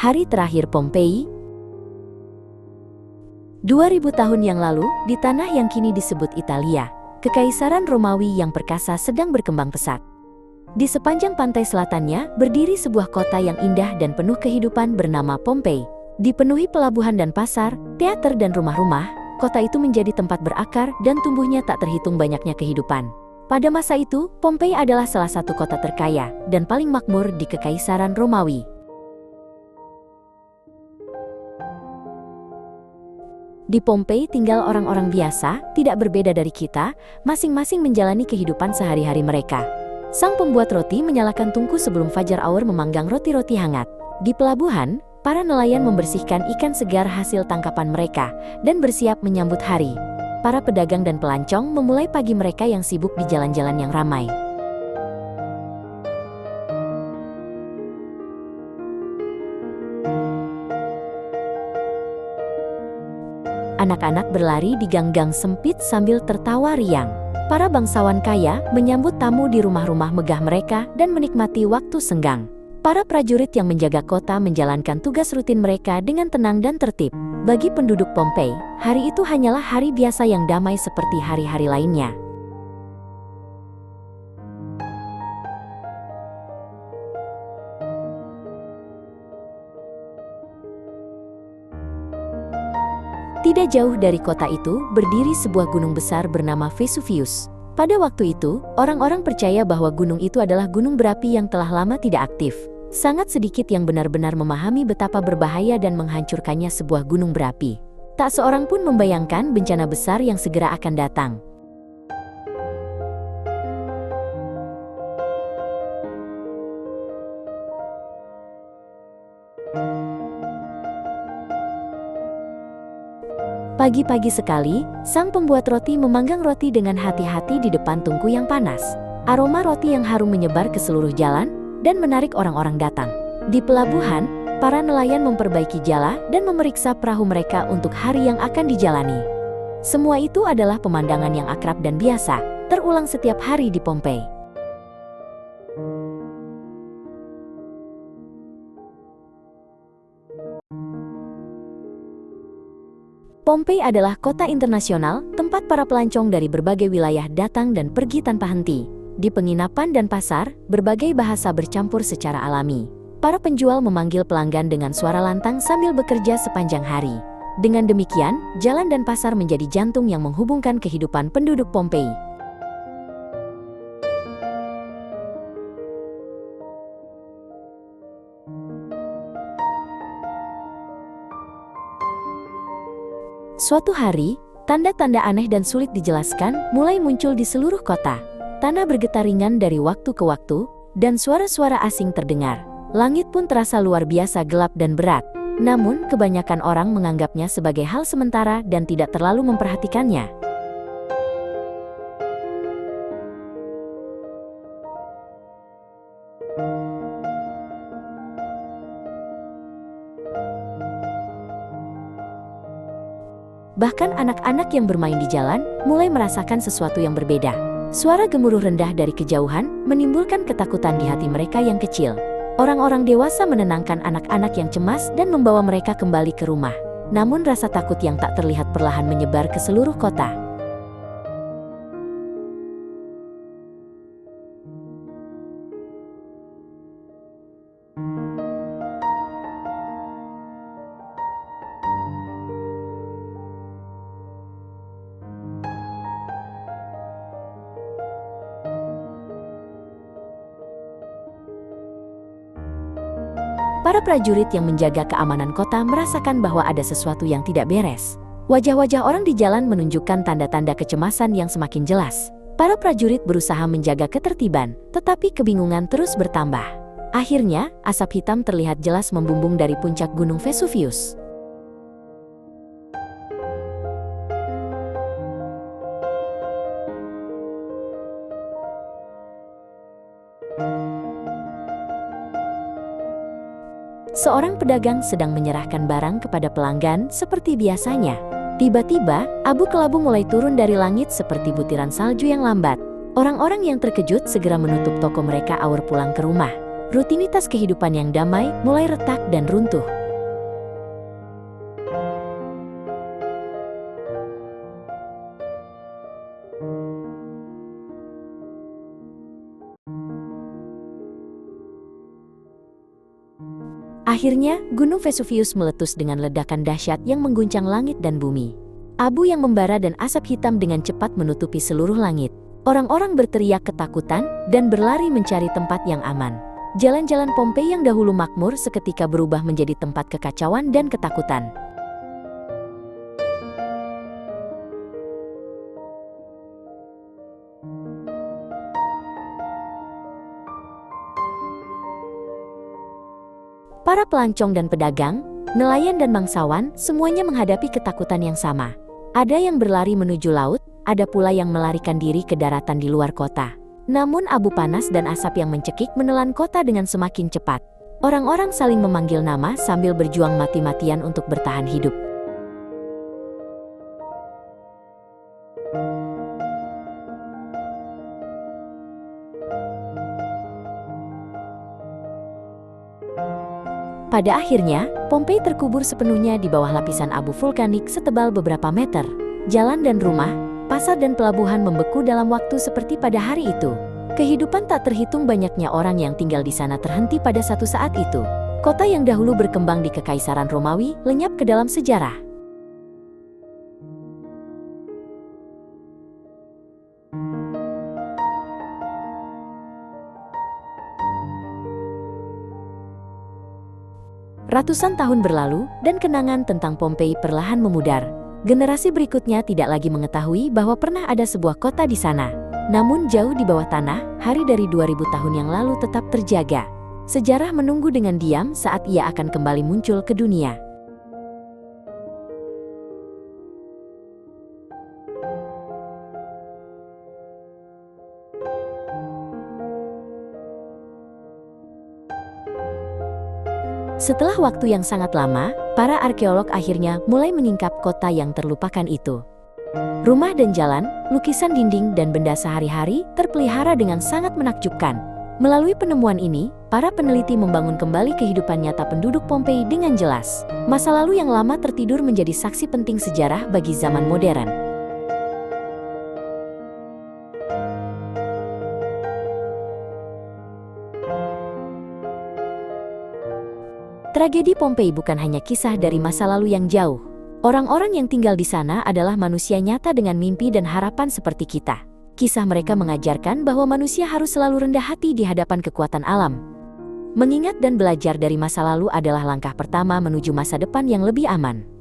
Hari terakhir Pompei. 2000 tahun yang lalu, di tanah yang kini disebut Italia, Kekaisaran Romawi yang perkasa sedang berkembang pesat. Di sepanjang pantai selatannya, berdiri sebuah kota yang indah dan penuh kehidupan bernama Pompei. Dipenuhi pelabuhan dan pasar, teater dan rumah-rumah, kota itu menjadi tempat berakar dan tumbuhnya tak terhitung banyaknya kehidupan. Pada masa itu, Pompei adalah salah satu kota terkaya dan paling makmur di Kekaisaran Romawi. Di Pompei tinggal orang-orang biasa, tidak berbeda dari kita, masing-masing menjalani kehidupan sehari-hari mereka. Sang pembuat roti menyalakan tungku sebelum fajar aur memanggang roti-roti hangat. Di pelabuhan, para nelayan membersihkan ikan segar hasil tangkapan mereka dan bersiap menyambut hari. Para pedagang dan pelancong memulai pagi mereka yang sibuk di jalan-jalan yang ramai. Anak-anak berlari di gang-gang sempit sambil tertawa riang. Para bangsawan kaya menyambut tamu di rumah-rumah megah mereka dan menikmati waktu senggang. Para prajurit yang menjaga kota menjalankan tugas rutin mereka dengan tenang dan tertib. Bagi penduduk Pompei, hari itu hanyalah hari biasa yang damai seperti hari-hari lainnya. Tidak jauh dari kota itu, berdiri sebuah gunung besar bernama Vesuvius. Pada waktu itu, orang-orang percaya bahwa gunung itu adalah gunung berapi yang telah lama tidak aktif. Sangat sedikit yang benar-benar memahami betapa berbahaya dan menghancurkannya sebuah gunung berapi. Tak seorang pun membayangkan bencana besar yang segera akan datang. Pagi-pagi sekali, sang pembuat roti memanggang roti dengan hati-hati di depan tungku yang panas. Aroma roti yang harum menyebar ke seluruh jalan dan menarik orang-orang datang. Di pelabuhan, para nelayan memperbaiki jala dan memeriksa perahu mereka untuk hari yang akan dijalani. Semua itu adalah pemandangan yang akrab dan biasa, terulang setiap hari di Pompei. Pompei adalah kota internasional, tempat para pelancong dari berbagai wilayah datang dan pergi tanpa henti. Di penginapan dan pasar, berbagai bahasa bercampur secara alami. Para penjual memanggil pelanggan dengan suara lantang sambil bekerja sepanjang hari. Dengan demikian, jalan dan pasar menjadi jantung yang menghubungkan kehidupan penduduk Pompei. Suatu hari, tanda-tanda aneh dan sulit dijelaskan mulai muncul di seluruh kota. Tanah bergetar ringan dari waktu ke waktu, dan suara-suara asing terdengar. Langit pun terasa luar biasa gelap dan berat. Namun, kebanyakan orang menganggapnya sebagai hal sementara dan tidak terlalu memperhatikannya. Bahkan anak-anak yang bermain di jalan mulai merasakan sesuatu yang berbeda. Suara gemuruh rendah dari kejauhan menimbulkan ketakutan di hati mereka yang kecil. Orang-orang dewasa menenangkan anak-anak yang cemas dan membawa mereka kembali ke rumah. Namun rasa takut yang tak terlihat perlahan menyebar ke seluruh kota. Para prajurit yang menjaga keamanan kota merasakan bahwa ada sesuatu yang tidak beres. Wajah-wajah orang di jalan menunjukkan tanda-tanda kecemasan yang semakin jelas. Para prajurit berusaha menjaga ketertiban, tetapi kebingungan terus bertambah. Akhirnya, asap hitam terlihat jelas membumbung dari puncak gunung Vesuvius. Seorang pedagang sedang menyerahkan barang kepada pelanggan seperti biasanya. Tiba-tiba, abu kelabu mulai turun dari langit seperti butiran salju yang lambat. Orang-orang yang terkejut segera menutup toko mereka aur pulang ke rumah. Rutinitas kehidupan yang damai mulai retak dan runtuh. Akhirnya, Gunung Vesuvius meletus dengan ledakan dahsyat yang mengguncang langit dan bumi. Abu yang membara dan asap hitam dengan cepat menutupi seluruh langit. Orang-orang berteriak ketakutan dan berlari mencari tempat yang aman. Jalan-jalan Pompei yang dahulu makmur seketika berubah menjadi tempat kekacauan dan ketakutan. Para pelancong dan pedagang, nelayan dan bangsawan, semuanya menghadapi ketakutan yang sama. Ada yang berlari menuju laut, ada pula yang melarikan diri ke daratan di luar kota. Namun abu panas dan asap yang mencekik menelan kota dengan semakin cepat. Orang-orang saling memanggil nama sambil berjuang mati-matian untuk bertahan hidup. Pada akhirnya, Pompei terkubur sepenuhnya di bawah lapisan abu vulkanik setebal beberapa meter. Jalan dan rumah, pasar dan pelabuhan membeku dalam waktu seperti pada hari itu. Kehidupan tak terhitung banyaknya orang yang tinggal di sana terhenti pada satu saat itu. Kota yang dahulu berkembang di Kekaisaran Romawi lenyap ke dalam sejarah. Ratusan tahun berlalu, dan kenangan tentang Pompei perlahan memudar. Generasi berikutnya tidak lagi mengetahui bahwa pernah ada sebuah kota di sana. Namun jauh di bawah tanah, hari dari 2000 tahun yang lalu tetap terjaga. Sejarah menunggu dengan diam saat ia akan kembali muncul ke dunia. Setelah waktu yang sangat lama, para arkeolog akhirnya mulai menyingkap kota yang terlupakan itu. Rumah dan jalan, lukisan dinding dan benda sehari-hari terpelihara dengan sangat menakjubkan. Melalui penemuan ini, para peneliti membangun kembali kehidupan nyata penduduk Pompei dengan jelas. Masa lalu yang lama tertidur menjadi saksi penting sejarah bagi zaman modern. Tragedi Pompei bukan hanya kisah dari masa lalu yang jauh. Orang-orang yang tinggal di sana adalah manusia nyata dengan mimpi dan harapan seperti kita. Kisah mereka mengajarkan bahwa manusia harus selalu rendah hati di hadapan kekuatan alam. Mengingat dan belajar dari masa lalu adalah langkah pertama menuju masa depan yang lebih aman.